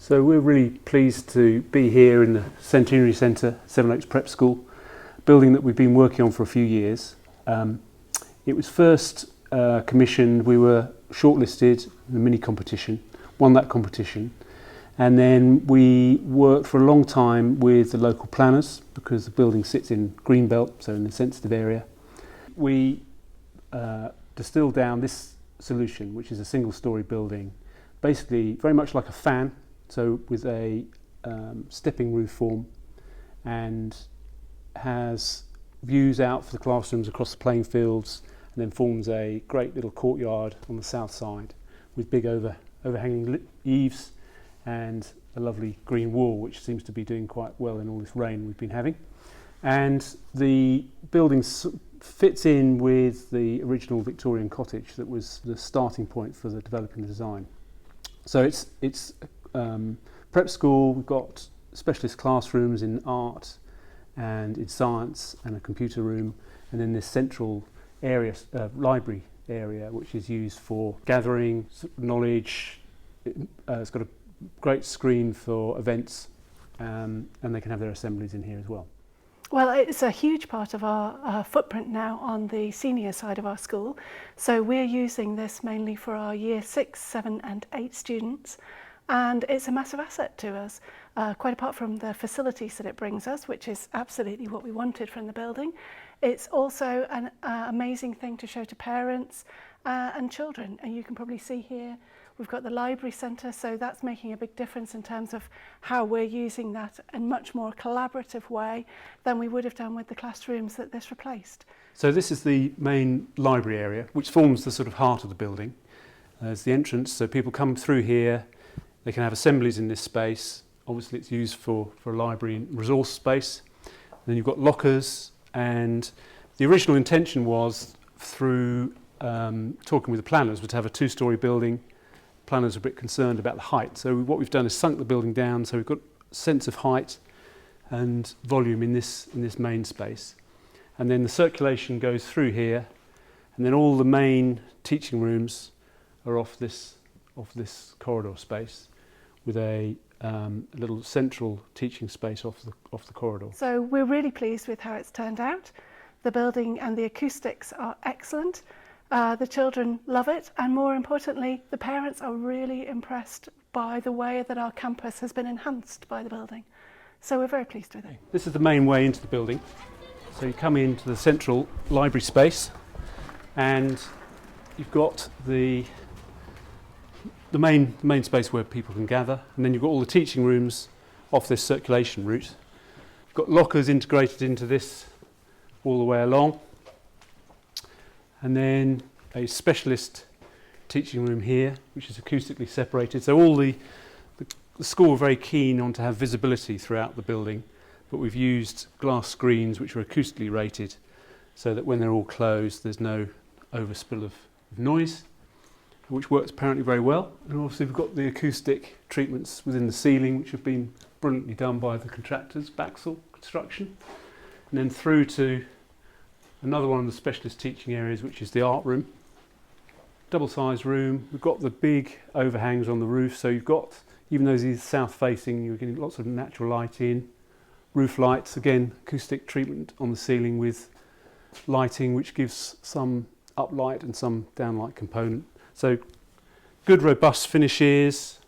So we're really pleased to be here in the Centenary Centre, Sevenoaks Prep School, building that we've been working on for a few years. It was first commissioned, we were shortlisted in a mini competition, won that competition, and then we worked for a long time with the local planners because the building sits in Greenbelt, so in a sensitive area. We distilled down this solution, which is a single-storey building, basically very much like a fan, so with a stepping roof form, and has views out for the classrooms across the playing fields, and then forms a great little courtyard on the south side with big overhanging eaves and a lovely green wall, which seems to be doing quite well in all this rain we've been having. And the building fits in with the original Victorian cottage that was the starting point for the developing the design. So it's prep school. We've got specialist classrooms in art and in science and a computer room, and then this central area, library area, which is used for gathering knowledge. It's got a great screen for events, and they can have their assemblies in here as well. Well, it's a huge part of our footprint now on the senior side of our school. So we're using this mainly for our year 6, 7 and 8 students. And it's a massive asset to us, quite apart from the facilities that it brings us, which is absolutely what we wanted from the building. It's also an amazing thing to show to parents and children. And you can probably see here, we've got the library centre, so that's making a big difference in terms of how we're using that in much more collaborative way than we would have done with the classrooms that this replaced. So this is the main library area, which forms the sort of heart of the building. There's the entrance, so people come through here. They can have assemblies in this space. Obviously it's used for a library and resource space. And then you've got lockers, and the original intention was through talking with the planners was to have a 2-storey building. Planners are a bit concerned about the height, so what we've done is sunk the building down, so we've got a sense of height and volume in this main space. And then the circulation goes through here, and then all the main teaching rooms are off this corridor space, with a little central teaching space off the corridor. So we're really pleased with how it's turned out. The building and the acoustics are excellent. The children love it, and more importantly, the parents are really impressed by the way that our campus has been enhanced by the building. So we're very pleased with it. This is the main way into the building. So you come into the central library space, and you've got the main space where people can gather, and then you've got all the teaching rooms off this circulation route. You've got lockers integrated into this all the way along, and then a specialist teaching room here, which is acoustically separated. So all the school are very keen on to have visibility throughout the building, but we've used glass screens which are acoustically rated, so that when they're all closed there's no overspill of noise, which works apparently very well. And obviously we've got the acoustic treatments within the ceiling, which have been brilliantly done by the contractors, Baxel Construction. And then through to another one of the specialist teaching areas, which is the art room. Double-sized room. We've got the big overhangs on the roof, so you've got, even though these are south-facing, you're getting lots of natural light in. Roof lights, again, acoustic treatment on the ceiling with lighting, which gives some uplight and some downlight component. So good robust finishes,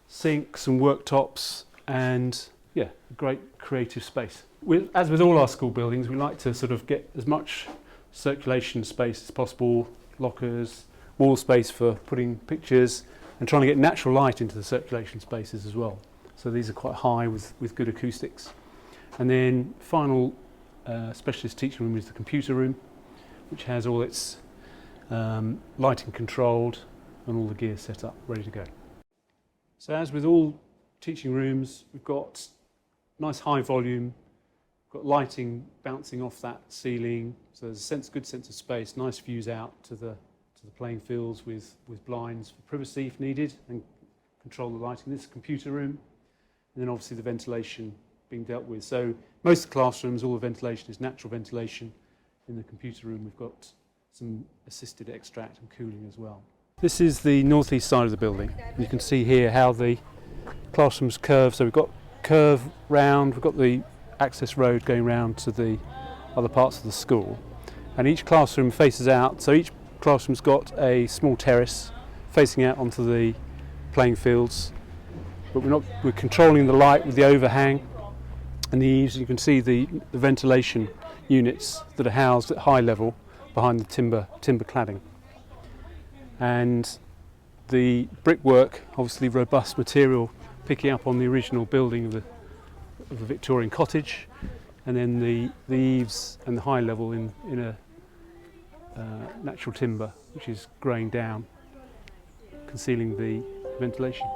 sinks and worktops, and yeah, a great creative space. As with all our school buildings, we like to sort of get as much circulation space as possible, lockers, wall space for putting pictures, and trying to get natural light into the circulation spaces as well. So these are quite high with good acoustics. And then final specialist teaching room is the computer room, which has all its lighting controlled and all the gear set up, ready to go. So as with all teaching rooms, we've got nice high volume, got lighting bouncing off that ceiling, so there's a good sense of space, nice views out to the playing fields with blinds for privacy if needed, and control the lighting. This is the computer room, and then obviously the ventilation being dealt with. So most of the classrooms, all the ventilation is natural ventilation. In the computer room we've got some assisted extract and cooling as well. This is the northeast side of the building. You can see here how the classrooms curve. So we've got curve round, we've got the access road going round to the other parts of the school, and each classroom faces out. So each classroom's got a small terrace facing out onto the playing fields, but we're controlling the light with the overhang and the eaves. You can see the ventilation units that are housed at high level behind the timber cladding. And the brickwork, obviously robust material, picking up on the original building of the Victorian cottage, and then the eaves and the high level in a natural timber which is greying down, concealing the ventilation.